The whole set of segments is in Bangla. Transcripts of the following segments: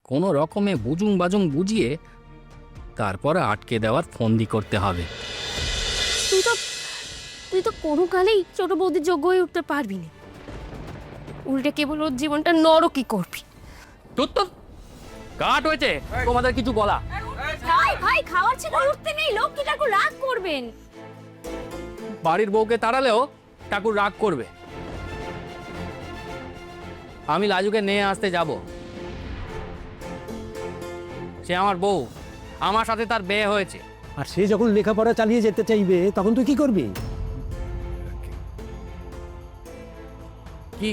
কোনো রকমে বুজুং বাজুং বুঝিয়ে তারপরে আটকে দেওয়ার ফন্দি করতে হবে। তুই তো তুই তো কোনো কালেই ছোট বৌদির যোগ্য হয়ে উঠতে পারবি না, উল্টে কেবল ওর জীবনটা নরকই করবি। তো কাট হয়েছে তোমাদের কিছু বলা? ভাই ভাই, খাওয়ার ছিল উঠতে নেই, লক্ষ্মী ঠাকুর রাগ করবেন। বাড়ির বউকে তাড়ালেও ঠাকুর রাগ করবে। আমি লাজুকে নিয়ে আসতে যাব। সে আমার বউ, আমার সাথে তার বিয়ে হয়েছে। আর সে যখন লেখাপড়া চালিয়ে যেতে চাইবে তখন তুই কি করবি? কি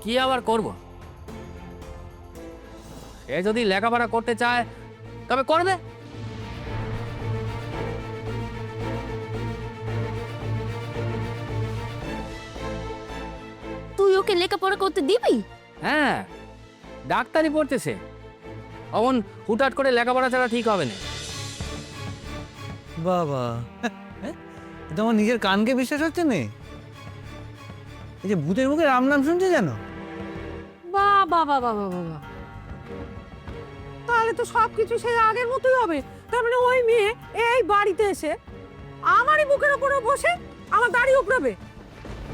কি আবার করব? সে যদি লেখাপড়া করতে চায় তবে করবে। তুই ওকে লেখাপড়া করতে দিবি? হ্যাঁ, ডাক্তারি পড়তেছে। অমন হুটহাট করে লেখাপড়া ছাড়া ঠিক হবে না। বাবা, তোমার নিজের কানকে বিশ্বাস হচ্ছে না? এই যে ভূতের মুখে রাম নাম শুনছে জানো? বাবা বাবা বাবা, তাহলে তো সবকিছু সেই আগের মতোই হবে। তার মানে ওই মেয়ে এই বাড়িতে এসে আমারই বুকের উপরে বসে আমার দাড়ি উপড়াবে।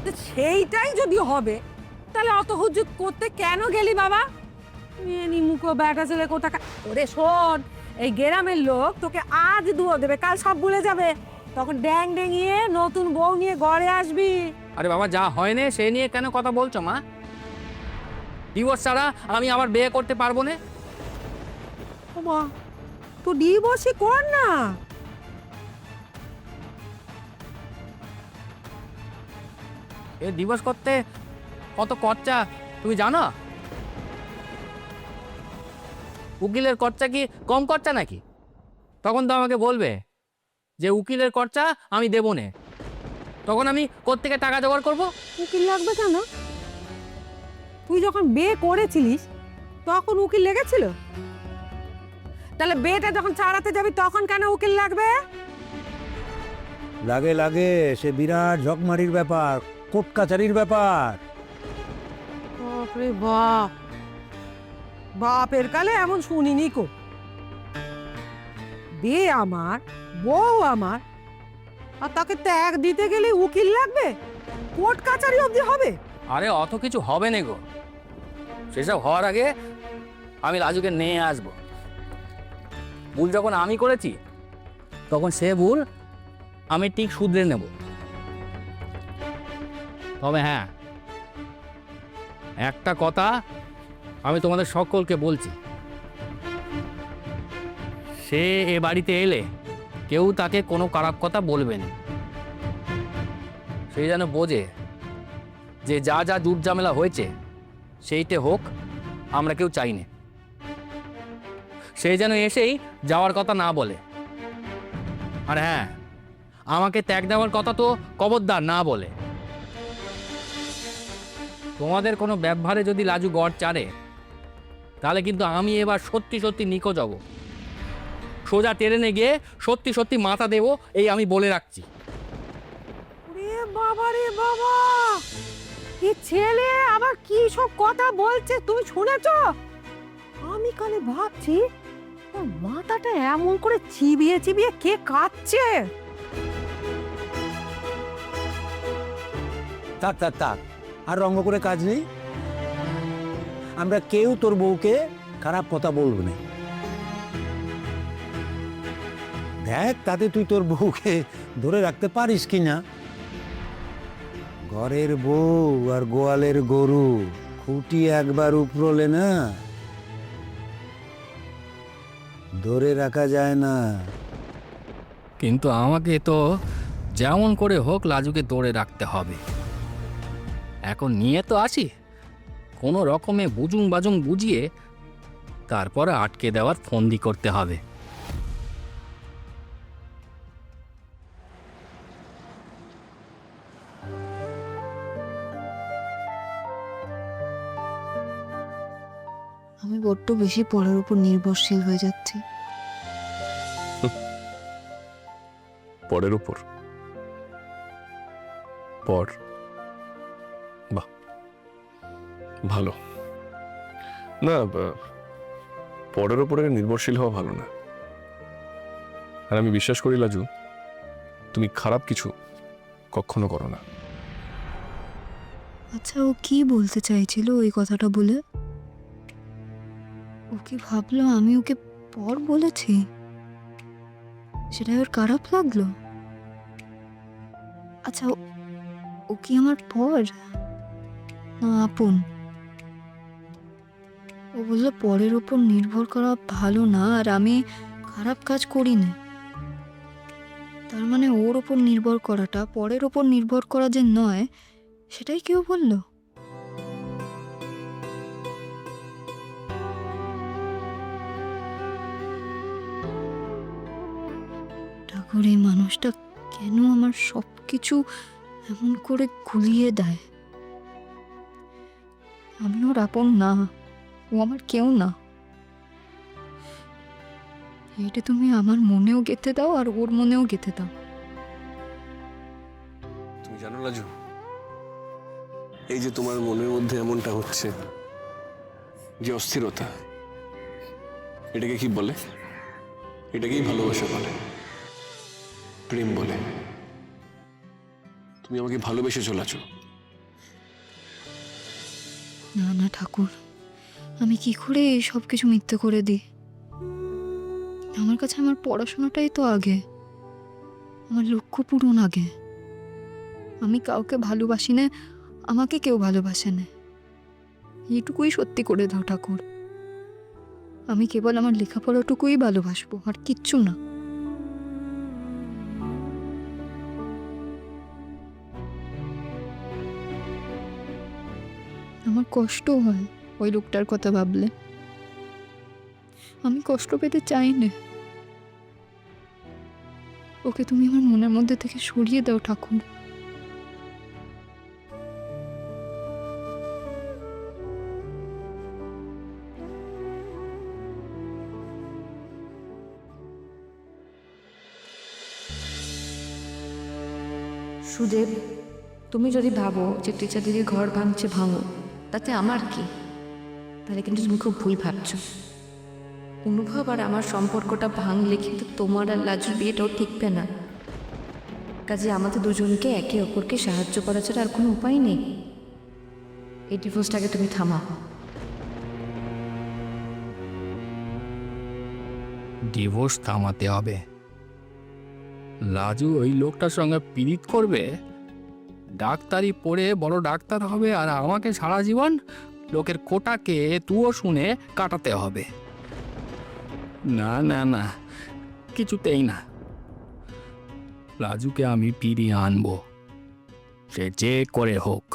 তো সেইটাই যদি হবে তাহলে অত হুজুত করতে কেন গেলি বাবা? মেয়ে মুখো ব্যাটা ছেলে কোথাকা। ওরে শোন, এই গ্রামের লোক তোকে আজ দুয়ো দেবে, কাল সব ভুলে যাবে। তখন ড্যাং ডেঙিয়ে নতুন বউ নিয়ে ঘরে আসবি। আরে বাবা, যা হয় না সে নিয়ে কেন কথা বলছো মা? ডিভোর্স ছাড়া আমি আবার বিয়ে করতে পারবো না। ওমা, তো ডিভোর্সই কর না। এ ডিভোর্স করতে কত খরচা তুমি জানো? উকিলের খরচা কি কম খরচা নাকি? তখন তো আমাকে বলবে যে উকিলের খরচা আমি দেবো না। তখন আমি কোত্থেকে টাকা জোগাড় করবো? উকিল লাগবে কেন? তুই যখন বিয়ে করেছিলিস তখন উকিল লেগেছিল? তাহলে বিয়েটা যখন ছাড়াতে যাবি তখন কেন উকিল লাগবে? লাগে লাগে, সে বিরাট ঝকমারির ব্যাপার, কোর্ট কাচারির ব্যাপার। বাপরে বাপ, বাপের কালে এমন শুনিনি কো। বিয়ে আমার, বউ আমার, আর তাকে ত্যাগ দিতে গেলে উকিল লাগবে? কোর্ট কাচারি অবধি হবে? আরে অত কিছু হবে না গো। সেসব হওয়ার আগে আমি রাজুকে নিয়ে আসবো। ভুল যখন আমি করেছি তখন সে ভুল আমি ঠিক শুধরে নেব। তবে হ্যাঁ, একটা কথা আমি তোমাদের সকলকে বলছি, সে এ বাড়িতে এলে কেউ তাকে কোনো খারাপ কথা বলবে না। সে যেন বোঝে যে যা যা জুট ঝামেলা হয়েছে সেইটে হোক, আমরা কেউ চাই না। সে যেন এসেই যাওয়ার কথা না বলে। আর হ্যাঁ, আমাকে ত্যাগ দেওয়ার কথা তো খবরদার না বলে। তোমাদের কোনো ব্যবহারে যদি লাজু গড় চারে তাহলে কিন্তু আমি এবার সত্যি সত্যি নিখোঁজ হব। সোজা ট্রেনে গিয়ে সত্যি সত্যি মাথা দেবো, এই আমি বলে রাখছি। রে বাবা রে বাবা, এই ছেলে আবার কি সব কথা বলছে তুমি শুনেছো? আমি কালে ভাবছি ওর মাথাটা এমন করে চিবিয়ে চিবিয়ে কে কাটছে। থাক থাক থাক, আর রঙ্গ করে কাজ নেই। আমরা কেউ তোর বউকে খারাপ কথা বলবো না। দেখ তাতে তুই তোর বউকে ধরে রাখতে পারিস কিনা। ঘরের বউ আর গোয়ালের গরু খুঁটি একবার উপরলে না, ধরে রাখা যায় না। কিন্তু আমাকে তো যেমন করে হোক লাজুকে ধরে রাখতে হবে। এখন নিয়ে তো আসি, কোনো রকমে বুজুং বাজুং বুঝিয়ে তারপরে আটকে দেওয়ার ফন্দি করতে হবে। আমি বড্ড বেশি পরের উপর নির্ভরশীল হয়ে যাচ্ছি। পরের উপর পর? বাহ, ভালো না। পরের ওপরে নির্ভরশীল হওয়া ভালো না। আর আমি বিশ্বাস করি লাজু, তুমি খারাপ কিছু কখনো করো না। আচ্ছা, ও কি বলতে চাইছিল ওই কথাটা বলে? ও কি ভাবলো আমি ওকে পর বলেছি? সেটাই ওর খারাপ লাগলো? আচ্ছা, ও কি আমার পর না আপন? ও বললো পরের ওপর নির্ভর করা ভালো না, আর আমি খারাপ কাজ করি না। তার মানে ওর ওপর নির্ভর করাটা পরের ওপর নির্ভর করা যে নয়, সেটাই কেউ বললো? ঠাকুর, এই মানুষটা কেন আমার সব কিছু এমন করে গুলিয়ে দেয়? আমি ওর আপন না, ও আমার কেউ না। এটা তুমি আমার মনেও গেঁথে দাও আর ওর মনেও গেঁথে দাও। তুমি জানো লাজু, এই যে তোমার মনের মধ্যে এমনটা হচ্ছে, যে অস্থিরতা, এটাকে কি বলে? এটাকেই ভালোবাসা বলে, প্রেম বলে। তুমি আমাকে ভালোবেসেছো লাজু। না না ঠাকুর, আমি কি করে এই সব কিছু মিথ্যে করে দিই? আমার কাছে আমার পড়াশোনাটাই তো আগে, আমার লক্ষ্য পূরণ আগে। আমি কাউকে ভালোবাসি না, আমাকে কেউ ভালোবাসে না, এইটুকুই সত্যি করে দাও ঠাকুর। আমি কেবল আমার লেখাপড়াটুকুই ভালোবাসবো, আর কিচ্ছু না। আমার কষ্ট হয় ওই লোকটার কথা ভাবলে। আমি কষ্ট পেতে চাই না। ওকে তুমি আমার মনের মধ্যে থেকে সরিয়ে দাও ঠাকুর। সুদেব, তুমি যদি ভাবো যে টিচার দিদির ঘর ভাঙছে ভাঙো, তাতে আমার কি? তাহলে কিন্তু তুমি খুব ভুল ভাবছো। অনুভব আর আমার সম্পর্কটা ভাঙলে কিন্তু তোমার আর লাজুর বিয়েটাও টিকবে না। কাজে আমাদের দুজনকে একে অপরকে সাহায্য করা ছাড়া আর কোনো উপায় নেই। এই ডিভোর্সটাকে তুমি থামাও। ডিভোর্স থামাতে হবে? লাজু ওই লোকটার সঙ্গে পীড়িত করবে, ডাক্তারি পড়ে বড় ডাক্তার হবে, আর আমাকে সারা জীবন লোকের কোটাকে তুও শুনে কাটাতে হবে। না না না, কিছুতেই না। লাজুকে আমি ফিরিয়ে আনবো, সে যে করে হোক।